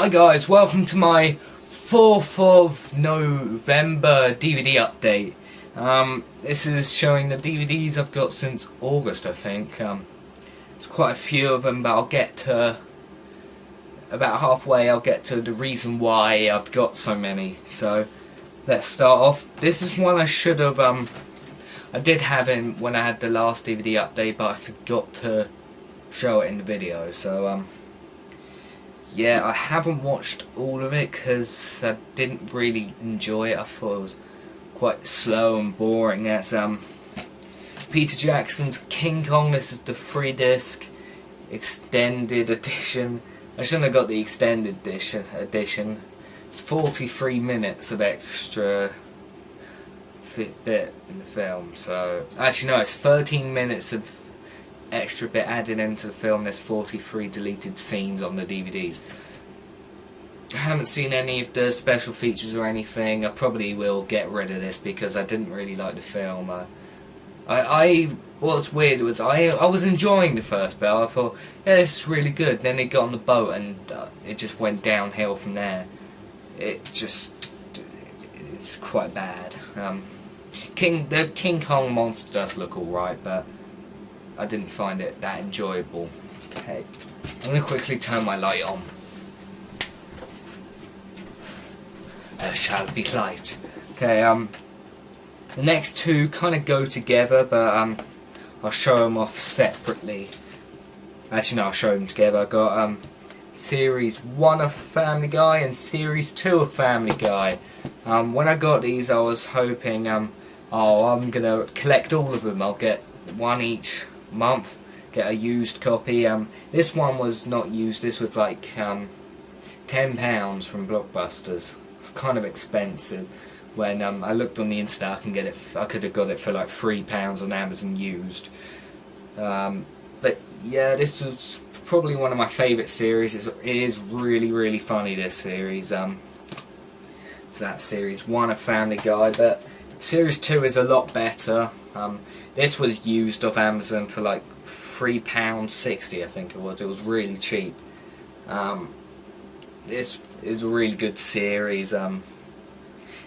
Hi guys, welcome to my 4th of November DVD update. This is showing the DVDs I've got since August, I think. There's quite a few of them, but I'll get to about halfway. I'll get to the reason why I've got so many. So let's start off. This is one I should have. I did have in when I had the last DVD update, but I forgot to show it in the video. So yeah, I haven't watched all of it because I didn't really enjoy it. I thought it was quite slow and boring. That's Peter Jackson's King Kong. This is the 3-disc extended edition. I shouldn't have got the extended edition. It's 43 minutes of extra bit in the film. So actually no, it's 13 minutes of extra bit added into the film. There's 43 deleted scenes on the DVDs. I haven't seen any of the special features or anything. I probably will get rid of this because I didn't really like the film. What's weird was I was enjoying the first bit. I thought, yeah, this is really good. Then it got on the boat and it just went downhill from there. It's quite bad. The King Kong monster does look alright, but I didn't find it that enjoyable. Okay, I'm going to quickly turn my light on. There shall be light. Okay, the next two kind of go together, but I'll show them off separately. Actually no, I'll show them together. I got Series 1 of Family Guy and Series 2 of Family Guy. When I got these I was hoping, I'm going to collect all of them. I'll get one each month, get a used copy. This one was not used. This was like £10 from Blockbusters. It's kind of expensive. When I looked on the internet, I could have got it for like £3 on Amazon used. But yeah, this was probably one of my favourite series. It is really funny, this series. So that's Series 1 of Family Guy, but Series 2 is a lot better. This was used off Amazon for like £3.60, I think it was. It was really cheap. This is a really good series. If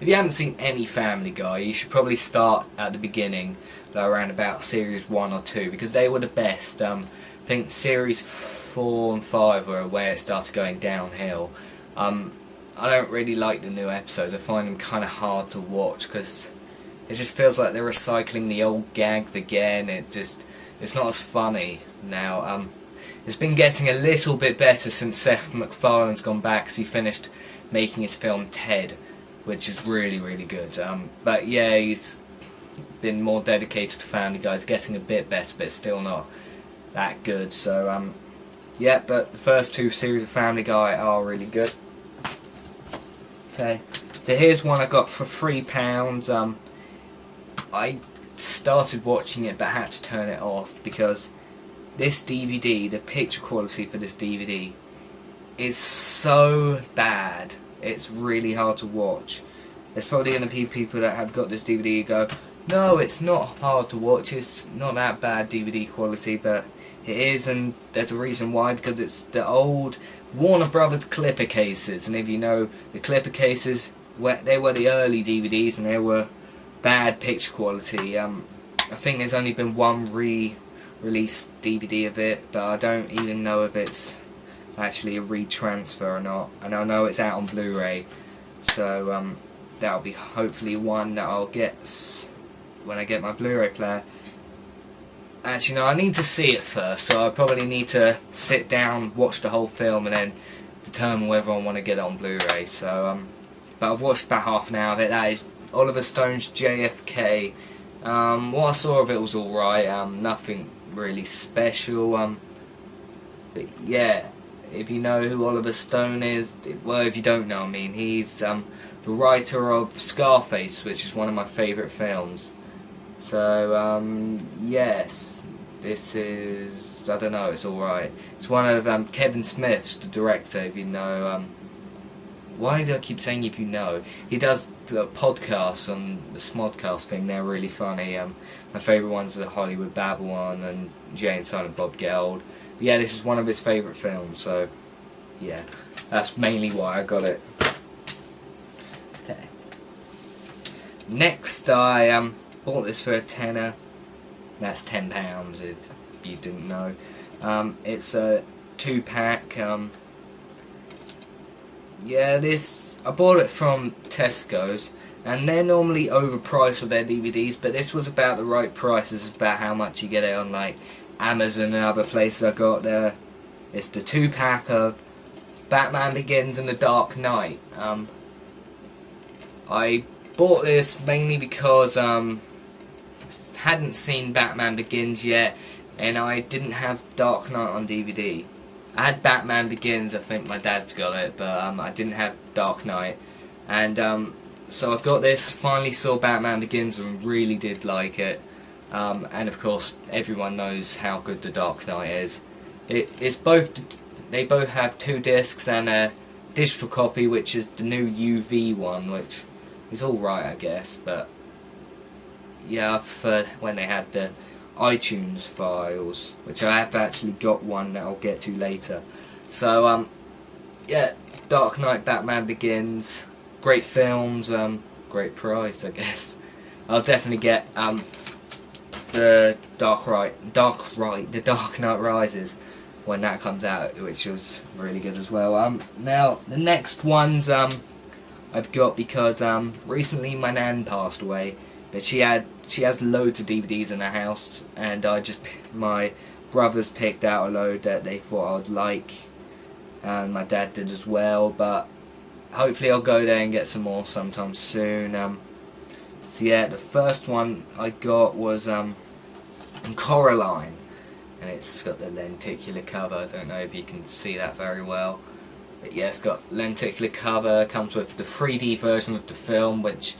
you haven't seen any Family Guy, you should probably start at the beginning, around about Series 1 or 2, because they were the best. I think Series 4 and 5 were where it started going downhill. I don't really like the new episodes. I find them kind of hard to watch because it just feels like they're recycling the old gags again. It's not as funny now. It's been getting a little bit better since Seth MacFarlane's gone back, because he finished making his film Ted, which is really good. But yeah, he's been more dedicated to Family Guy. It's getting a bit better, but it's still not that good. So yeah, but the first two series of Family Guy are really good. Okay, so here's one I got for £3. I started watching it but had to turn it off because this DVD, the picture quality for this DVD is so bad. It's really hard to watch. There's probably going to be people that have got this DVD and go, no, it's not hard to watch, it's not that bad DVD quality, but it is, and there's a reason why, because it's the old Warner Brothers clipper cases, and if you know the clipper cases, they were the early DVDs and they were bad picture quality. I think there's only been one re-release DVD of it, but I don't even know if it's actually a retransfer or not, and I know it's out on Blu-ray, so that'll be hopefully one that I'll get when I get my Blu-ray player. Actually no, I need to see it first, so I probably need to sit down, watch the whole film, and then determine whether I want to get it on Blu-ray. So but I've watched about half an hour of it. That is Oliver Stone's JFK. What I saw of it was alright, nothing really special, but yeah, if you know who Oliver Stone is, well, if you don't know, I mean, he's the writer of Scarface, which is one of my favourite films. So yes, this is, I don't know, it's alright. It's one of Kevin Smith's, the director, if you know. Why do I keep saying if you know? He does the podcasts on the Smodcast thing. They're really funny. My favourite ones are Hollywood Babylon and Jay and Silent Bob Get Old. But yeah, this is one of his favourite films, so yeah. That's mainly why I got it. Okay. Next, I bought this for a tenner. That's £10 if you didn't know. It's a 2-pack. Yeah, I bought it from Tesco's, and they're normally overpriced with their DVDs, but this was about the right price. This is about how much you get it on like Amazon and other places I got there. It's the 2-pack of Batman Begins and The Dark Knight. I bought this mainly because hadn't seen Batman Begins yet, and I didn't have Dark Knight on DVD. I had Batman Begins, I think my dad's got it, but I didn't have Dark Knight. And so I got this, finally saw Batman Begins and really did like it. And of course everyone knows how good The Dark Knight is. They both have 2 discs and a digital copy, which is the new UV one, which is alright I guess, but yeah, I prefer when they had the iTunes files, which I have actually got one that I'll get to later. So yeah, Dark Knight, Batman Begins, great films, great price I guess. I'll definitely get the Dark Knight Rises when that comes out, which was really good as well. Now the next ones I've got because recently my nan passed away, but she has loads of DVDs in her house, and my brothers picked out a load that they thought I would like, and my dad did as well, but hopefully I'll go there and get some more sometime soon. So yeah, the first one I got was Coraline, and it's got the lenticular cover. I don't know if you can see that very well, but yeah, it's got lenticular cover, comes with the 3D version of the film, which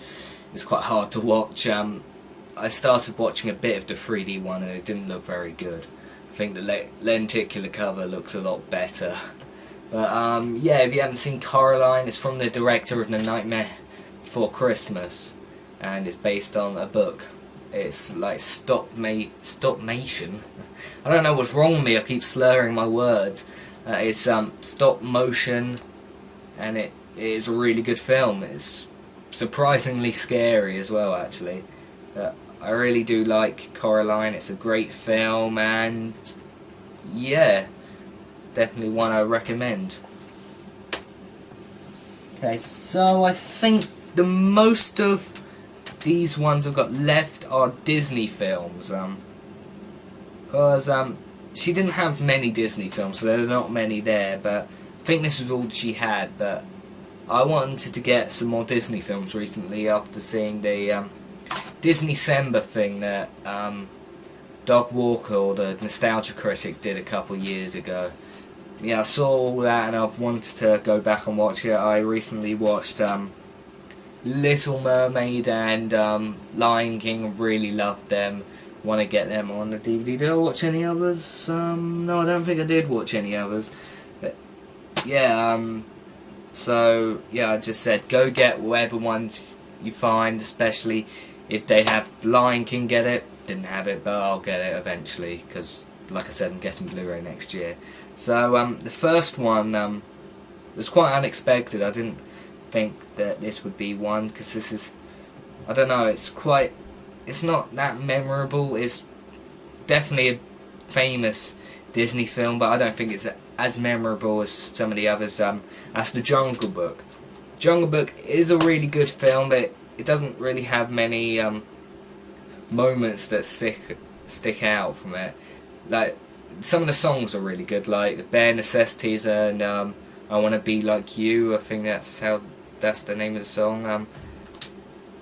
is quite hard to watch. I started watching a bit of the 3D one and it didn't look very good. I think the lenticular cover looks a lot better. But yeah, if you haven't seen Coraline, it's from the director of The Nightmare Before Christmas, and it's based on a book. It's like stop-motion. I don't know what's wrong with me, I keep slurring my words. It's stop motion, and it is a really good film. It's surprisingly scary as well, actually. I really do like Coraline. It's a great film, and yeah, definitely one I recommend. Okay, so I think the most of these ones I've got left are Disney films, because she didn't have many Disney films, so there are not many there, but I think this was all she had. But I wanted to get some more Disney films recently after seeing the Disney-cember thing that Doug Walker, or the Nostalgia Critic, did a couple years ago. Yeah, I saw all that and I've wanted to go back and watch it. I recently watched Little Mermaid and Lion King, really loved them. Want to get them on the DVD. Did I watch any others? No, I don't think I did watch any others. But yeah, so yeah, I just said go get whatever ones you find, especially if they have Lion King. Get it. Didn't have it, but I'll get it eventually because, like I said, I'm getting Blu-ray next year. So the first one was quite unexpected. I didn't think that this would be one, because this is, I don't know, it's not that memorable. It's definitely a famous Disney film, but I don't think it's as memorable as some of the others. That's The Jungle Book. Jungle Book is a really good film, but it doesn't really have many moments that stick out from it. Like, some of the songs are really good, like The Bare Necessities and I Wanna Be Like You. I think that's the name of the song.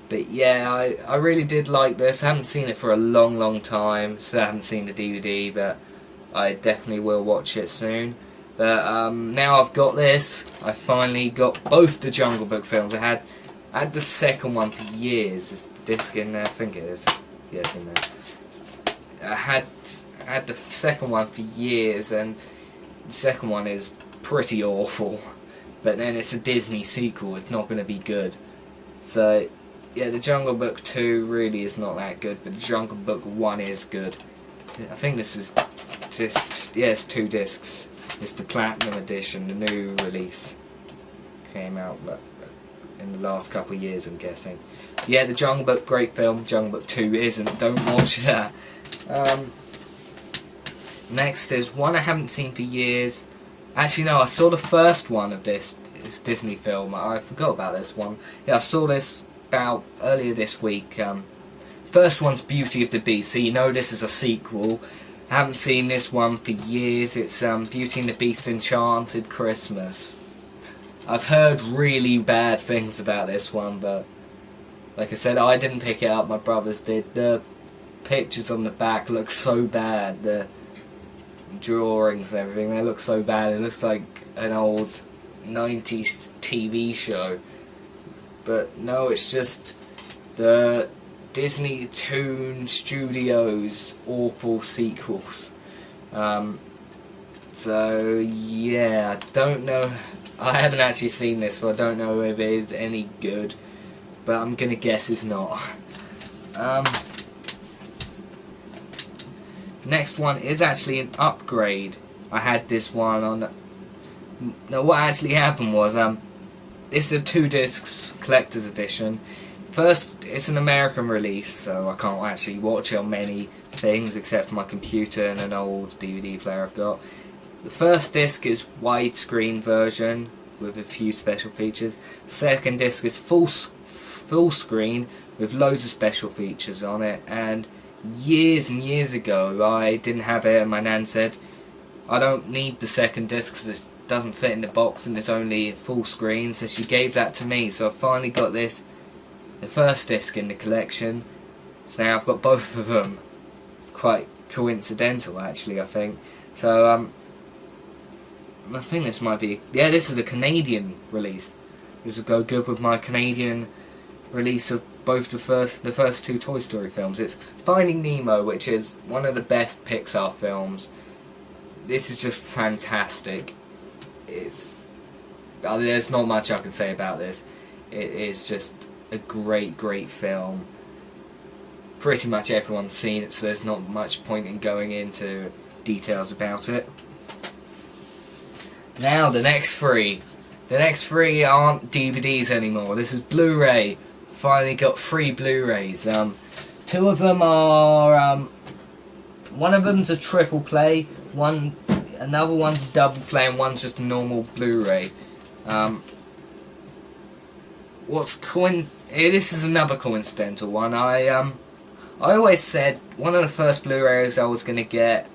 But yeah, I really did like this. I haven't seen it for a long time, so I haven't seen the DVD, but I definitely will watch it soon. But now I've got this, I finally got both the Jungle Book films. I had the second one for years. There's the disc in there, I think it is. Yeah, it's in there. I had the second one for years, and the second one is pretty awful. But then it's a Disney sequel, it's not going to be good. So yeah, the Jungle Book 2 really is not that good, but the Jungle Book 1 is good. I think this is just, yeah, it's 2 discs. It's the Platinum Edition, the new release. came out in the last couple of years, I'm guessing. Yeah, The Jungle Book, great film. Jungle Book 2 isn't. Don't watch that. Next is one I haven't seen for years. Actually, no, I saw the first one of this Disney film. I forgot about this one. Yeah, I saw this about earlier this week. First one's Beauty of the Beast, so you know this is a sequel. I haven't seen this one for years. It's Beauty and the Beast Enchanted Christmas. I've heard really bad things about this one, but like I said, I didn't pick it up, my brothers did. The pictures on the back look so bad, the drawings and everything, they look so bad. It looks like an old 90s TV show. But no, it's just the Disney Toon Studios awful sequels. So yeah, I don't know. I haven't actually seen this, so I don't know if it is any good, but I'm gonna guess it's not. Next one is actually an upgrade. I had this one on. Now, what actually happened was, this is a 2 discs collector's edition. First, it's an American release, so I can't actually watch it on many things except for my computer and an old DVD player I've got. The first disc is widescreen version with a few special features. Second disc is full screen with loads of special features on it. And years ago, I didn't have it, and my nan said, I don't need the second disc because it doesn't fit in the box and it's only full screen, so she gave that to me. So I finally got this, the first disc in the collection, so now I've got both of them. It's quite coincidental, actually, I think. So I think this might be, yeah, this is a Canadian release. This will go good with my Canadian release of both the first 2 Toy Story films. It's Finding Nemo, which is one of the best Pixar films. This is just fantastic. There's not much I can say about this. It is just a great film. Pretty much everyone's seen it, so there's not much point in going into details about it. Now the next 3. The next 3 aren't DVDs anymore. This is Blu-ray. Finally got 3 Blu-rays. 2 of them are one of them's a triple play, another one's a double play, and one's just a normal Blu-ray. This is another coincidental one. I always said one of the first Blu-rays I was gonna get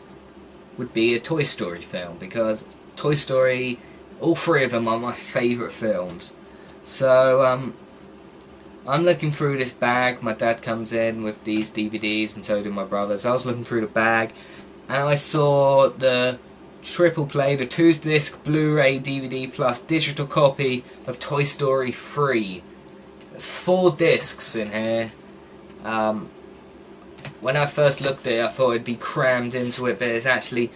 would be a Toy Story film, because Toy Story, all 3 of them are my favourite films. So I'm looking through this bag. My dad comes in with these DVDs, and so do my brothers. I was looking through the bag, and I saw the triple play, the 2-disc Blu-ray DVD plus digital copy of Toy Story 3. There's 4 discs in here. When I first looked at it, I thought it'd be crammed into it, but it's actually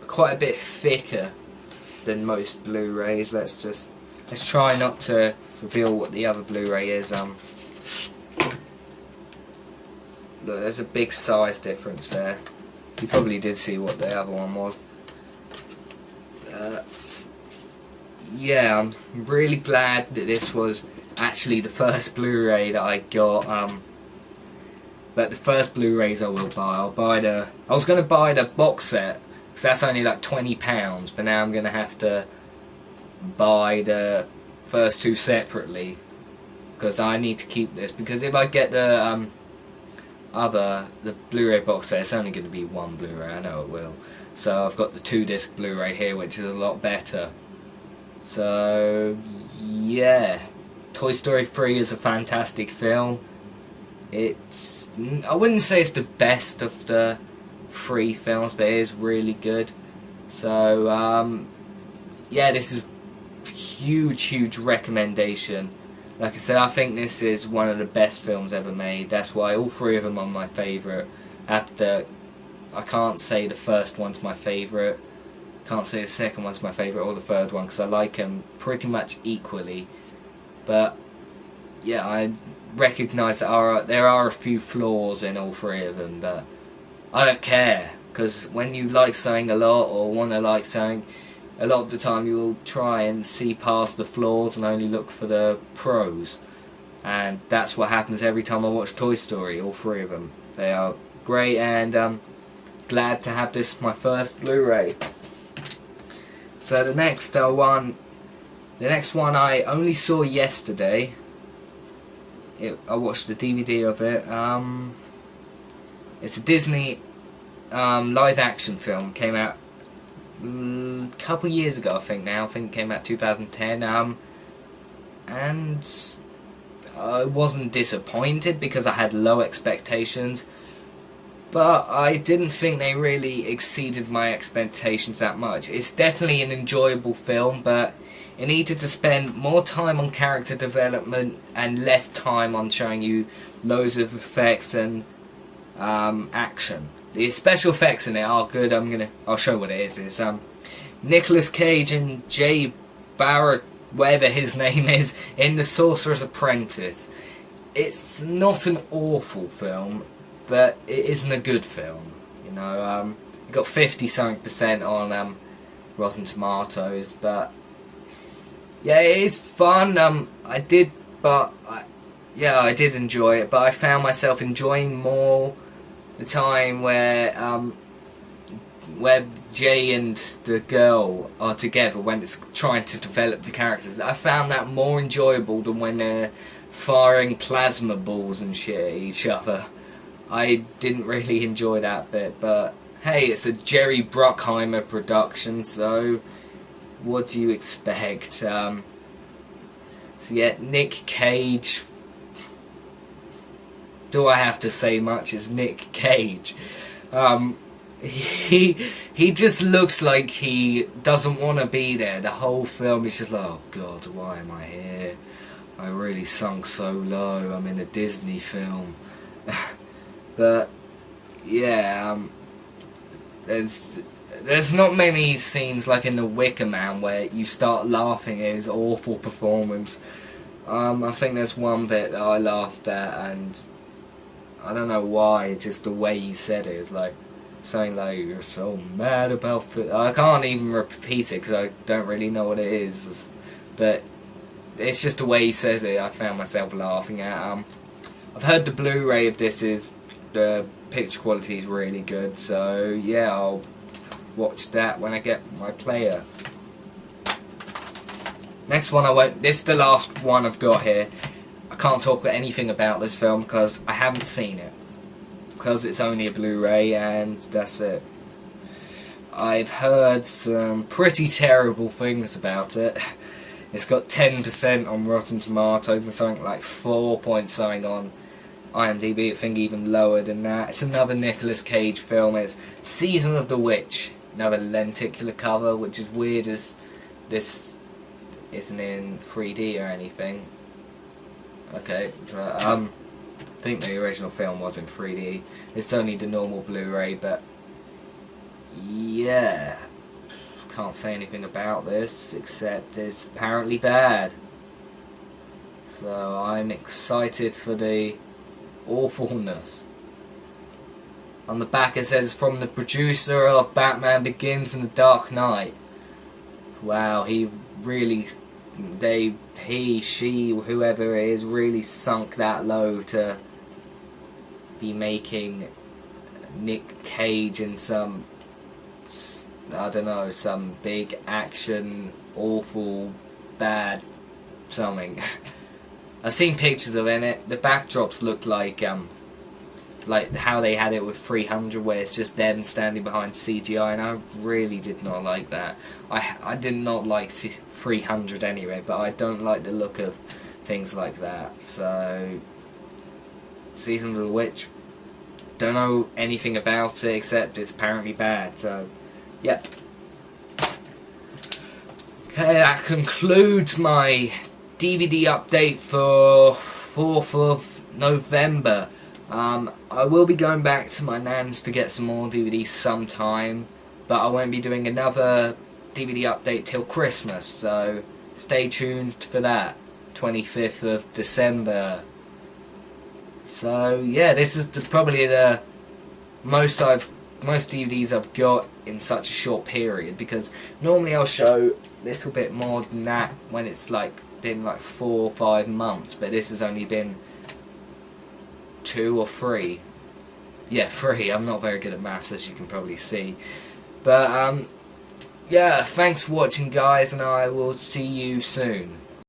quite a bit thicker than most Blu-rays. Let's try not to reveal what the other Blu-ray is. Look, there's a big size difference there. You probably did see what the other one was. Yeah, I'm really glad that this was actually the first Blu-ray that I got. But the first Blu-rays I will buy. I was going to buy the box set, because that's only like £20, but now I'm going to have to buy the first 2 separately, because I need to keep this, because if I get the Blu-ray box set, it's only going to be 1 Blu-ray, I know it will. So I've got the 2-disc Blu-ray here, which is a lot better. So yeah, Toy Story 3 is a fantastic film. I wouldn't say it's the best of the 3 films, but it is really good. So yeah, this is huge recommendation. Like I said, I think this is one of the best films ever made. That's why all 3 of them are my favourite. I can't say the first one's my favourite, can't say the second one's my favourite, or the third one, because I like them pretty much equally. But yeah, I recognise that there are a few flaws in all 3 of them, but I don't care, because when you like something a lot, or want to like something, a lot of the time you'll try and see past the flaws and only look for the pros. And that's what happens every time I watch Toy Story, all three of them. They are great, and glad to have this my first Blu-ray. So the next one I only saw yesterday. I watched the DVD of it. It's a Disney live action film. Came out a couple years ago, I think now. I think it came out 2010. And I wasn't disappointed because I had low expectations. But I didn't think they really exceeded my expectations that much. It's definitely an enjoyable film, but it needed to spend more time on character development and less time on showing you loads of effects and action. The special effects in it are good. I'll show what it is. It's Nicolas Cage and Jay Barrett, whatever his name is, in The Sorcerer's Apprentice. It's not an awful film, but it isn't a good film. You know, it got 50-something% on Rotten Tomatoes, but yeah, it's fun. I did enjoy it, but I found myself enjoying more the time where Jay and the girl are together when it's trying to develop the characters. I found that more enjoyable than when they're firing plasma balls and shit at each other. I didn't really enjoy that bit, but hey, it's a Jerry Bruckheimer production, so what do you expect? So yeah, Nick Cage. Do I have to say much? It's Nick Cage. He just looks like he doesn't want to be there. The whole film he's just like, oh god, why am I here? I really sunk so low. I'm in a Disney film. But yeah, there's not many scenes like in The Wicker Man where you start laughing at his awful performance. I think there's one bit that I laughed at, and I don't know why, just the way he said it. It's like something like, you're so mad about I can't even repeat it because I don't really know what it is, but it's just the way he says it. I found myself laughing at. I've heard the Blu-ray of this is, the picture quality is really good, so yeah, I'll watch that when I get my player. Next one this is the last one I've got here. I can't talk anything about this film because I haven't seen it, because it's only a Blu-ray and that's it. I've heard some pretty terrible things about it. It's got 10% on Rotten Tomatoes and something like 4 point something on IMDb, I think even lower than that. It's another Nicolas Cage film. It's Season of the Witch, another lenticular cover, which is weird as this isn't in 3D or anything. Okay, but I think the original film was in 3D. It's only the normal Blu-ray, but yeah, can't say anything about this except it's apparently bad. So I'm excited for the awfulness. On the back it says, from the producer of Batman Begins and The Dark Knight. Wow, he, she, whoever it is, really sunk that low to be making Nick Cage in some, I don't know, some big action, awful, bad something. I've seen pictures of it. The backdrops look like how they had it with 300, where it's just them standing behind CGI, and I really did not like that. I did not like 300 anyway, but I don't like the look of things like that. So, Season of the Witch, don't know anything about it except it's apparently bad. So, yep. Okay, that concludes my DVD update for 4th of November. I will be going back to my nan's to get some more DVDs sometime, but I won't be doing another DVD update till Christmas, so stay tuned for that, 25th of December. So yeah, this is probably the most I've most DVDs I've got in such a short period, because normally I'll show a little bit more than that when it's like been like 4 or 5 months, but this has only been 2 or 3. Yeah, 3. I'm not very good at maths, as you can probably see. But yeah, thanks for watching, guys, and I will see you soon.